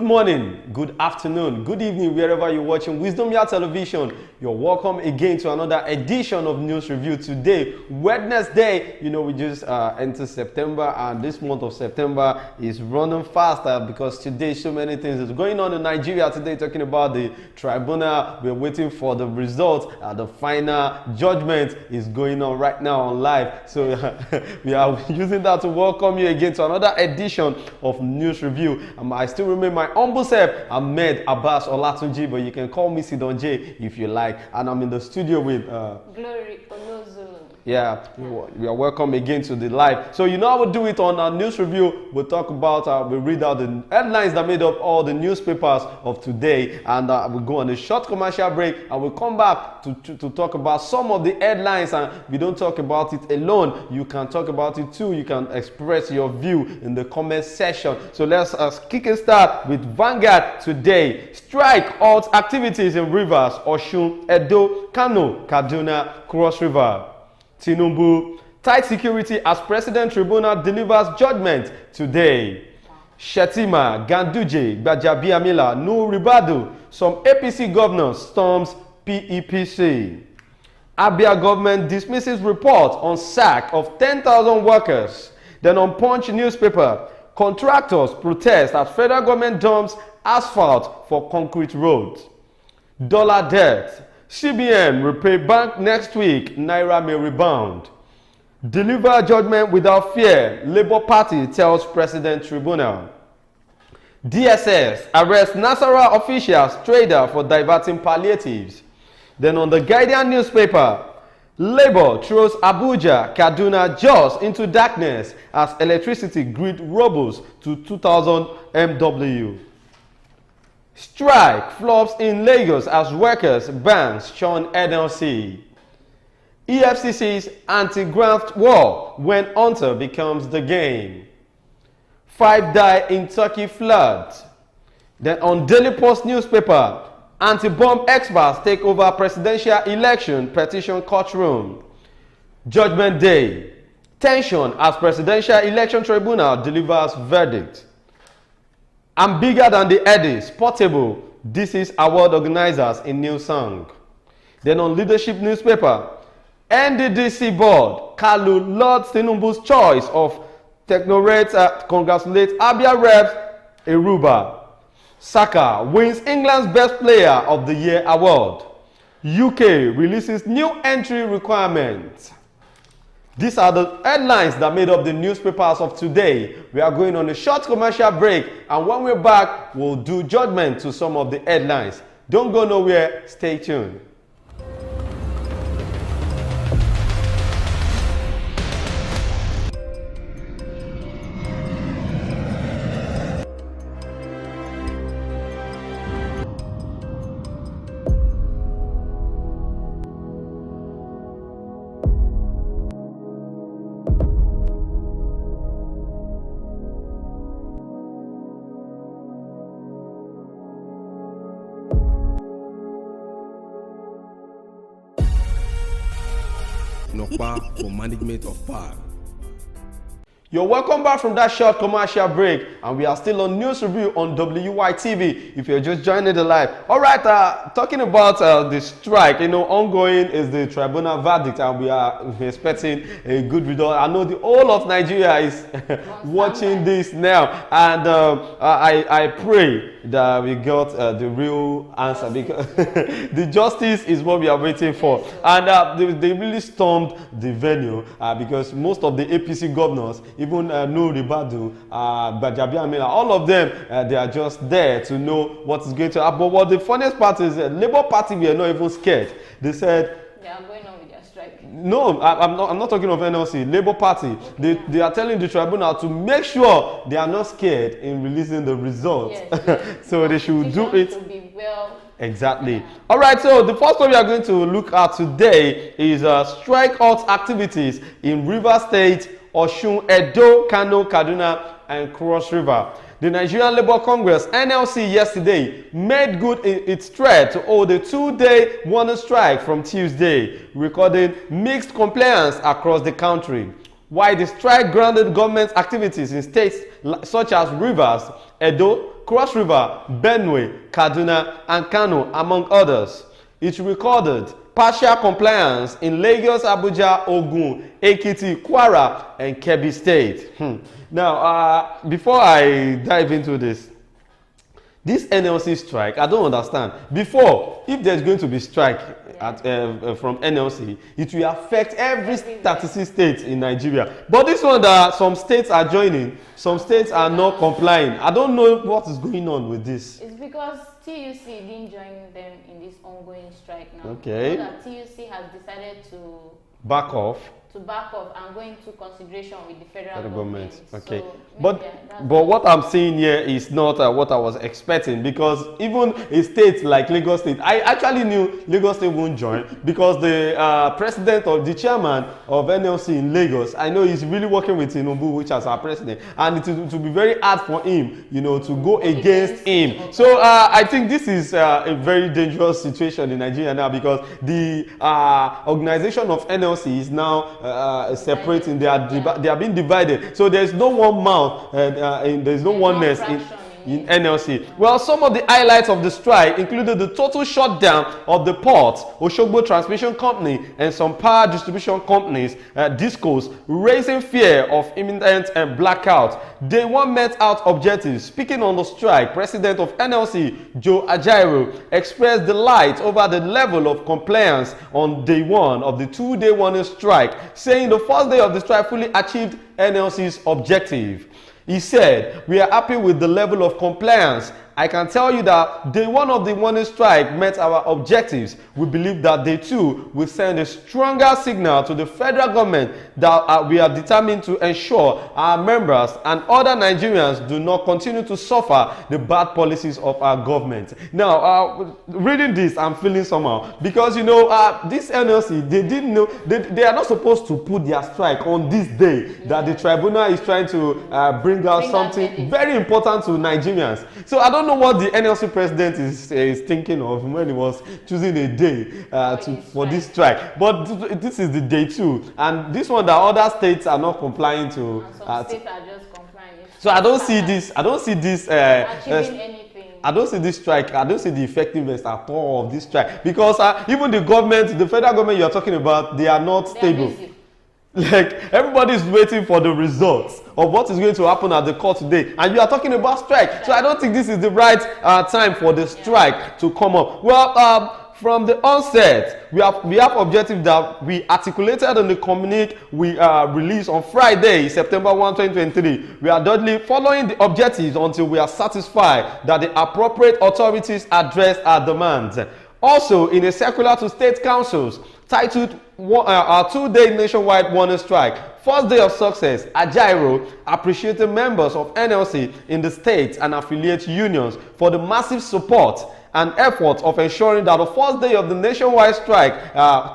morning, good afternoon, good evening, wherever you're watching Wisdom Yard Television. You're welcome again to another edition of News Review. Today, Wednesday, we just entered September, and this month of September is running faster because today so many things is going on in Nigeria today, talking about the tribunal. We're waiting for the results. The final judgment is going on right now on live. So we are using that to welcome you again to another edition of News Review. I still remain my humble self, Ahmed Abbas Olatunji, but you can call me Sidon J if you like. And I'm in the studio with Glory Onozulu. Yeah, we are welcome again to the live. So how we'll do it on our news review. We'll talk about, we'll read out the headlines that made up all the newspapers of today, and we'll go on a short commercial break, and we'll come back to talk about some of the headlines. And we don't talk about it alone. You can talk about it too. You can express your view in the comment section. So let's kick and start with Vanguard today. Strike halts activities in Rivers, Osun, Edo, Kano, Kaduna, Cross River. Tinubu, tight security as Presidential Tribunal delivers judgment today. Shetima, Ganduje, Gbajabiamila, Nuhu-Ribadu, some APC governors storms PEPC. Abia government dismisses report on sack of 10,000 workers. Then on Punch newspaper, contractors protest as federal government dumps asphalt for concrete roads. Dollar debt. CBN repay bank next week, Naira may rebound. Deliver judgment without fear, Labour Party tells President Tribunal. DSS arrests Nasarawa officials, trader for diverting palliatives. Then on the Guardian newspaper, Labour throws Abuja, Kaduna, Jos into darkness as electricity grid robles to 2,000 MW. Strike flops in Lagos as workers bans shun NLC. EFCC's anti-graft war when hunter becomes the game. 5 die in Turkey flood. Then on Daily Post newspaper, anti-bomb experts take over presidential election petition courtroom. Judgment Day. Tension as Presidential Election Tribunal delivers verdict. I'm bigger than the Eddies, Portable. This is award organizers in new song. Then on Leadership newspaper, NDDC board, Kalu Lord Tinubu's choice of technocrats congratulate Abia reps Eruba. Saka wins England's Best Player of the Year award. UK releases new entry requirements. These are the headlines that made up the newspapers of today. We are going on a short commercial break, and when we're back, we'll do judgment to some of the headlines. Don't go nowhere, stay tuned. For management of power. You're welcome back from that short commercial break, and we are still on News Review on WYTV if you're just joining the live. All right, talking about the strike, ongoing is the tribunal verdict, and we are expecting a good result. I know the whole of Nigeria is watching this now, and I pray that we got the real answer, because the justice is what we are waiting for. And they really stormed the venue because most of the APC governors, even Nuhu-Ribadu, Gbajabiamila, all of them, they are just there to know what is going to happen. But what the funniest part is, Labour Party were not even scared. They said, they are going on with their strike. No, I'm not talking of NLC. Labour Party, they are telling the tribunal to make sure they are not scared in releasing the results. Yes. So they should do it. To be well. Exactly. All right, so the first one we are going to look at today is strike halt activities in Rivers State, Osun, Edo, Kano, Kaduna, and Cross River. The Nigerian Labour Congress, NLC, yesterday made good its threat to hold a 2-day warning strike from Tuesday, recording mixed compliance across the country. While the strike grounded government activities in states such as Rivers, Edo, Cross River, Benue, Kaduna, and Kano, among others. It recorded partial compliance in Lagos, Abuja, Ogun, Ekiti, Kwara, and Kebbi State. Now, before I dive into this NLC strike, I don't understand. Before, if there's going to be strike from NLC, it will affect every 36 states in Nigeria. But this one, that some states are joining, some states are not complying. I don't know what is going on with this. It's because TUC didn't join them in this ongoing strike now. Okay. You know that TUC has decided to back off and go into consideration with the federal government. Okay. So but what I'm seeing here is not what I was expecting, because even a state like Lagos State, I actually knew Lagos State won't join, because the president of the chairman of NLC in Lagos, I know he's really working with Tinubu, which is our president, and it will be very hard for him, you know, to go against him. So I think this is a very dangerous situation in Nigeria now, because the organization of NLC is now separating. They are being divided. So there's no one mouth, there's no oneness in NLC. Well, some of the highlights of the strike included the total shutdown of the port, Oshogbo Transmission Company, and some power distribution companies, discos, raising fear of imminent blackout. Day one met out objectives. Speaking on the strike, President of NLC, Joe Ajaero, expressed delight over the level of compliance on day one of the two-day warning strike, saying the first day of the strike fully achieved NLC's objective. He said, "We are happy with the level of compliance. I can tell you that day one of the warning strike met our objectives. We believe that day two will send a stronger signal to the federal government that we are determined to ensure our members and other Nigerians do not continue to suffer the bad policies of our government." Now, reading this, I'm feeling somehow, because you know, this NLC, they didn't know, they are not supposed to put their strike on this day that the tribunal is trying to bring out something very important to Nigerians. So I don't know what the NLC president is thinking of when he was choosing a day for this strike. But this is the day two, and this one that other states are not complying to. Some states are just complying. So I don't see this. Achieving anything. I don't see this strike. I don't see the effectiveness at all of this strike, because even the government, the federal government you are talking about, they are not stable. Like, everybody is waiting for the results of what is going to happen at the court today, and you are talking about strike. So I don't think this is the right time for the strike to come up. Well, from the onset, we have objectives that we articulated in the communique we released on Friday, September 1, 2023. We are doubly following the objectives until we are satisfied that the appropriate authorities address our demands. Also, in a circular to state councils titled our two-day nationwide warning strike, first day of success, Ajaero appreciated members of NLC in the states and affiliate unions for the massive support and effort of ensuring that the first day of the nationwide strike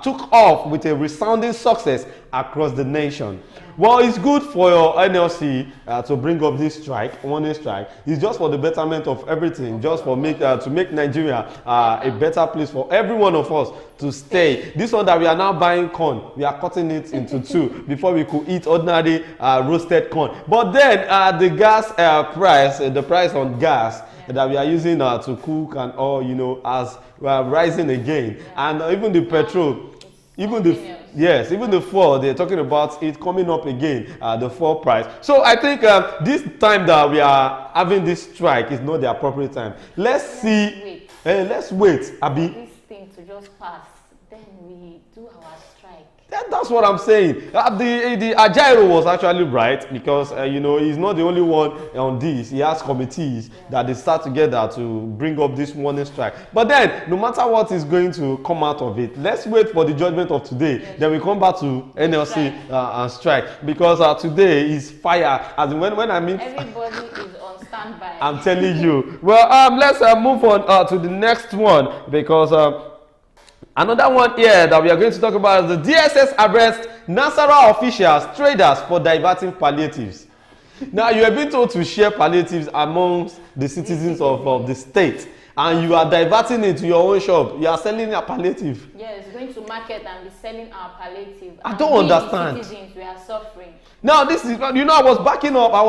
took off with a resounding success across the nation. Well, it's good for your NLC to bring up this strike, warning strike. It's just for the betterment of everything, just for to make Nigeria a better place for every one of us to stay. This one that we are now buying corn, we are cutting it into two before we could eat ordinary roasted corn. But then the gas price, the price on gas that we are using to cook and all, you know, as rising again, and even the petrol. Even the fuel, they're talking about it coming up again, the fuel price. So I think this time that we are having this strike is not the appropriate time. Let's wait, Abi. This thing to just pass, then we do our strike. That's what I'm saying. The Ajaero was actually right, because you know, he's not the only one on this. He has committees that they start together to bring up this warning strike. But then, no matter what is going to come out of it, let's wait for the judgment of today. Then we come back to NLC and strike, because today is fire. As in when I mean, everybody is on standby. I'm telling you. Well, let's move on to the next one, because. Another one here that we are going to talk about is the DSS arrests Nasarawa officials, traders for diverting palliatives. Now, you have been told to share palliatives amongst the citizens of the state. and you are diverting it to your own shop. You are selling a palliative. Yes, going to market and be selling our palliative. I don't understand. The citizens, we are suffering. Now this is, I was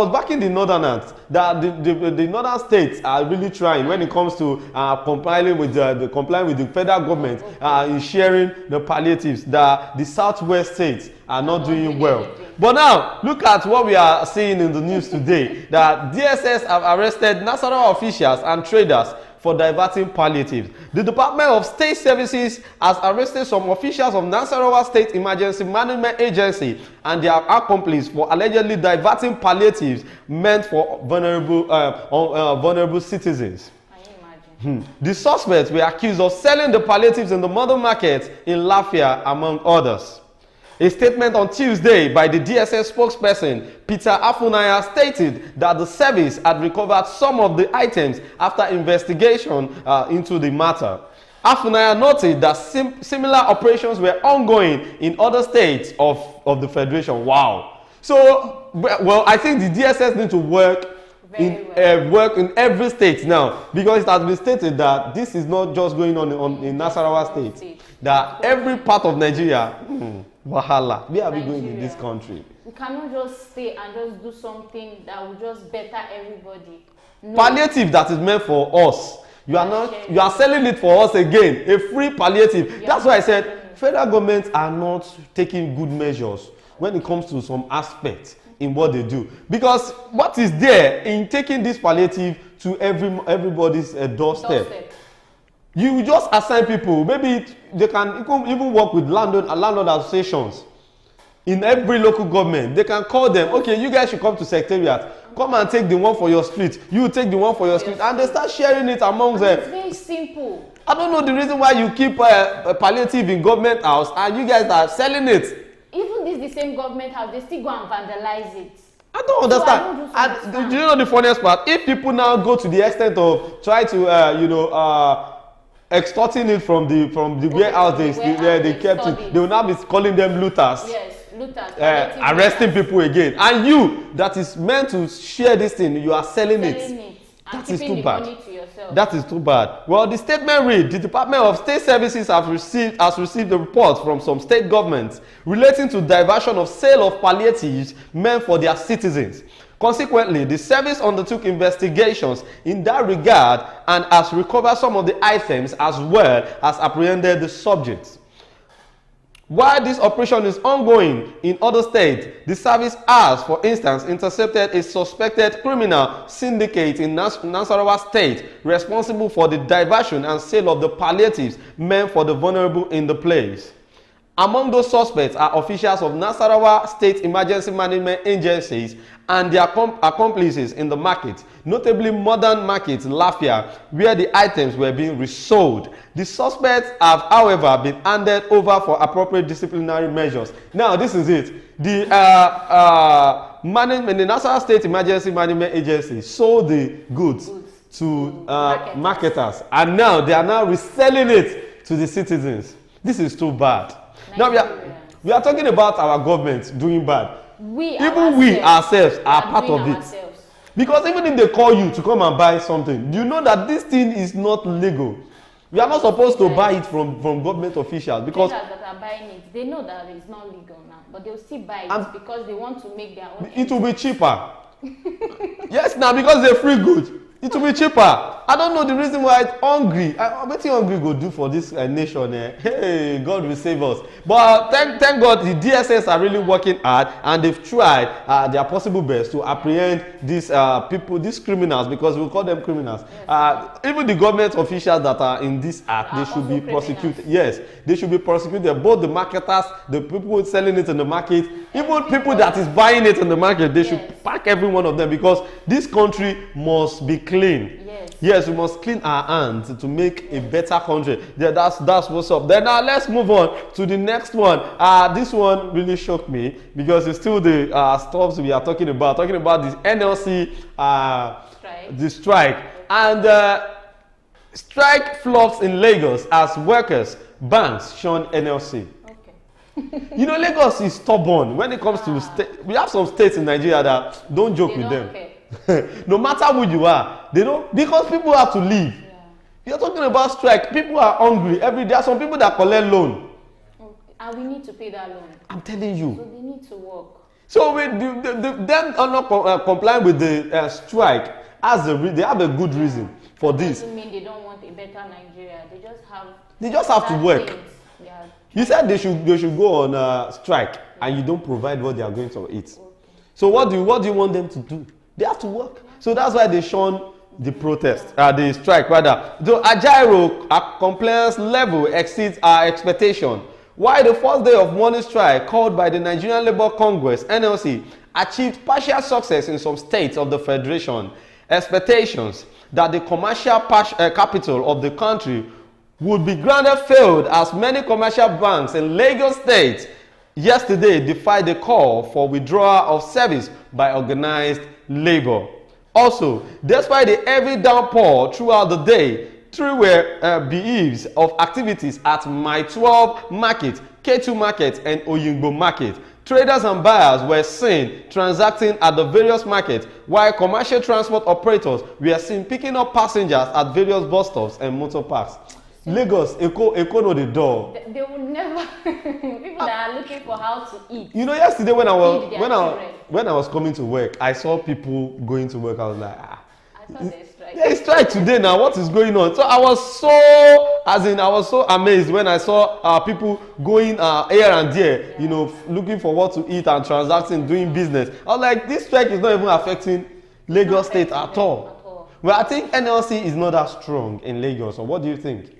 backing the northerners, that the northern states are really trying when it comes to complying with the federal government in sharing the palliatives. That the southwest states are not doing well. But now look at what we are seeing in the news today, that DSS have arrested Nasarawa officials and traders for diverting palliatives. The Department of State Services has arrested some officials of Nasarawa State Emergency Management Agency and their accomplices for allegedly diverting palliatives meant for vulnerable citizens. The suspects were accused of selling the palliatives in the modern market in Lafia, among others. A statement on Tuesday by the DSS spokesperson, Peter Afunaya, stated that the service had recovered some of the items after investigation into the matter. Afunaya noted that similar operations were ongoing in other states of the Federation. Wow. So, well, I think the DSS need to work in every state now, because it has been stated that this is not just going on in Nasarawa State, that every part of Nigeria, wahala, where are we going in this country? We cannot just stay and just do something that will just better everybody. No. Palliative that is meant for us. You are selling it for us again, a free palliative. That's why I said federal governments are not taking good measures when it comes to some aspects in what they do, because what is there in taking this palliative to everybody's doorstep? You just assign people. Maybe they can even work with landlord associations in every local government. They can call them, okay, you guys should come to secretariat, come and take the one for your street, you take the one for your street, and they start sharing it among them. It's very simple. I don't know the reason why you keep a palliative in government house and you guys are selling it. Even the same government house, they still go and vandalize it. I don't understand. Do you know the funniest part? If people now go to the extent of try to extorting it from the warehouse they kept it, they will now be calling them looters. Yes, looters. Arresting people again. And you that is meant to share this thing, you are selling it. That is too bad. That is too bad. Well, the statement read, the Department of State Services has received a report from some state governments relating to diversion of sale of palliatives meant for their citizens. Consequently, the service undertook investigations in that regard and has recovered some of the items as well as apprehended the subjects. While this operation is ongoing in other states, the service has, for instance, intercepted a suspected criminal syndicate in Nasarawa State responsible for the diversion and sale of the palliatives meant for the vulnerable in the place. Among those suspects are officials of Nasarawa State Emergency Management Agencies and their accomplices in the market, notably modern market Lafia, where the items were being resold. The suspects have, however, been handed over for appropriate disciplinary measures. Now, this is it. The Nasarawa State Emergency Management Agency sold the goods to marketers, and now they are now reselling it to the citizens. This is too bad. Now we are talking about our government doing bad. We ourselves are part of it. Because even if they call you to come and buy something, you know that this thing is not legal. We are not supposed to buy it from government officials, because that are buying it, they know that it's not legal now, but they'll still buy it because they want to make their own. It will be cheaper. Yes, now because they're free goods. It will be cheaper. I don't know the reason why it's hungry. What you hungry go do for this nation? Hey, God will save us. But thank God the DSS are really working hard, and they've tried their possible best to apprehend these people, these criminals, because we call them criminals. Yes. Even the government officials that are in this act, they should be prosecuted. Yes, they should be prosecuted. Both the marketers, the people selling it in the market, even people that is buying it in the market, they should pack every one of them, because this country must be clean. Yes, we must clean our hands to make a better country. Yeah, that's what's up. Then now let's move on to the next one. This one really shocked me, because it's still the stuff we are talking about this NLC the strike, and strike flops in Lagos as workers banks shun NLC. You know, Lagos is stubborn when it comes to state. We have some states in Nigeria that don't joke with them. No matter who you are, they don't, because people have to live. You're talking about strike. People are hungry every day. There are some people that collect loan. Okay. And we need to pay that loan. I'm telling you. So they need to work. So them are not complying with the strike. They have a good reason for this. Doesn't mean they don't want a better Nigeria. They just have to work. Yeah. You said they should go on strike, and you don't provide what they are going to eat. Okay. So what do you want them to do? They have to work. So that's why they shun the protest, the strike rather. The Ajaero compliance level exceeds our expectation. While the first day of morning strike called by the Nigerian Labour Congress (NLC) achieved partial success in some states of the Federation, expectations that the commercial capital of the country would be granted failed as many commercial banks in Lagos State yesterday defied the call for withdrawal of service by organized labor. Also, despite the heavy downpour throughout the day, three were beeves of activities at My 12 Market, K2 Market, and Oyingbo Market. Traders and buyers were seen transacting at the various markets, while commercial transport operators were seen picking up passengers at various bus stops and motor parks. Lagos, Eko no the door. They will never. People that are looking for how to eat. You know, yesterday when I was coming to work, I saw people going to work. I was like, I thought they strike. Yeah, it's strike today now. What is going on? So I was so amazed when I saw people going here and there, you know, looking for what to eat and transacting, doing business. I was like, this strike is not even affecting Lagos State at all. Well, I think NLC is not that strong in Lagos. So what do you think?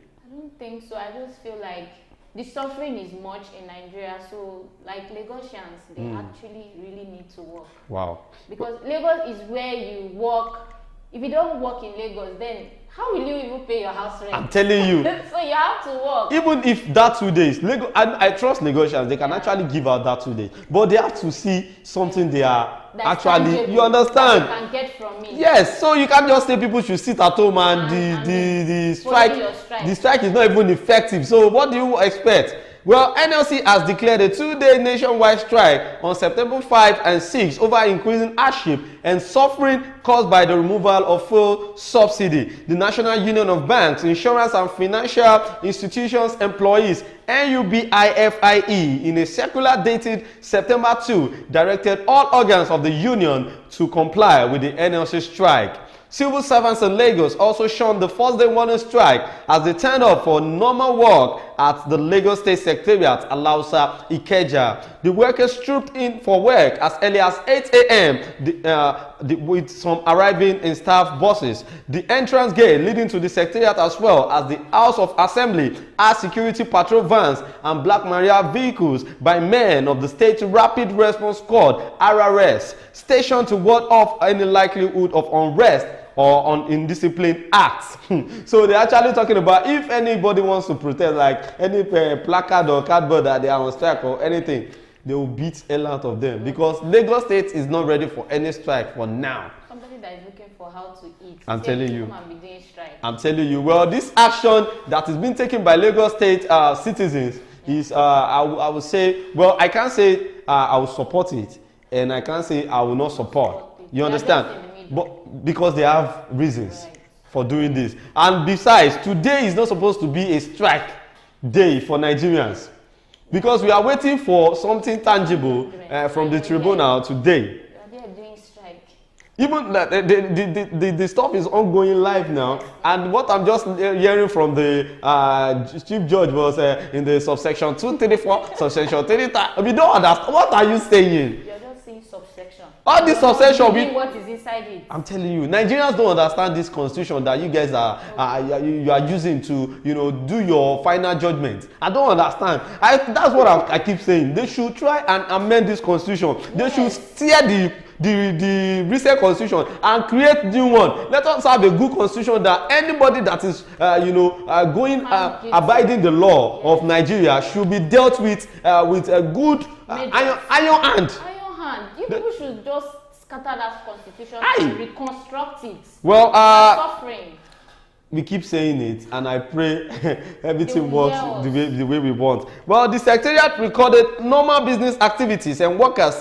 Think so. I just feel like the suffering is much in Nigeria, so like Lagosians, they actually really need to work. Wow. Because Lagos is where you work. If you don't work in Lagos, then how will you even pay your house rent? I'm telling you. So you have to work. Even if that 2 days, I trust Lagosians, they can actually give out that 2 days, but they have to see something they are that's actually tangible, you understand, that you can get from me. Yes, so you can't just say people should sit at home and the strike is not even effective. So what do you expect? Well, NLC has declared a 2-day nationwide strike on September 5 and 6 over increasing hardship and suffering caused by the removal of fuel subsidy. The National Union of Banks, Insurance and Financial Institutions Employees (NUBIFIE), in a circular dated September 2, directed all organs of the union to comply with the NLC strike. Civil servants in Lagos also shunned the first day warning strike as they turned up for normal work at the Lagos State Secretariat, Alausa, Ikeja. The workers trooped in for work as early as 8 a.m. With some arriving in staff buses. The entrance gate leading to the Secretariat as well as the House of Assembly had security patrol vans and Black Maria vehicles by men of the State Rapid Response Squad (RRS) stationed to ward off any likelihood of unrest or on indisciplined acts. So they're actually talking about if anybody wants to protest, like any placard or cardboard that they are on strike or anything, they will beat hell out of them because Lagos State is not ready for any strike for now. Somebody that is looking for how to eat. I'm telling you. I'm telling you. Well, this action that is being taken by Lagos State citizens is, I would say, well, I can't say I will support it, and I can't say I will not support. You understand? But because they have reasons for doing this. And besides, today is not supposed to be a strike day for Nigerians. Because we are waiting for something tangible from the tribunal today. They are doing strike. Even the stuff is ongoing live now. And what I'm just hearing from the chief judge was in the subsection 234, subsection 33. We don't understand. What are you saying? You're just saying subsection. All this subsection. What is inside it? I'm telling you, Nigerians don't understand this constitution that you guys you are using to, you know, do your final judgment. I don't understand. That's what I keep saying. They should try and amend this constitution. They should steer the recent constitution and create new one. Let us have a good constitution that anybody that is abiding the law of Nigeria should be dealt with a good iron hand. You people should just scatter that constitution and reconstruct it. Well, suffering. We keep saying it, and I pray everything works the way we want. Well, the Secretariat recorded normal business activities and workers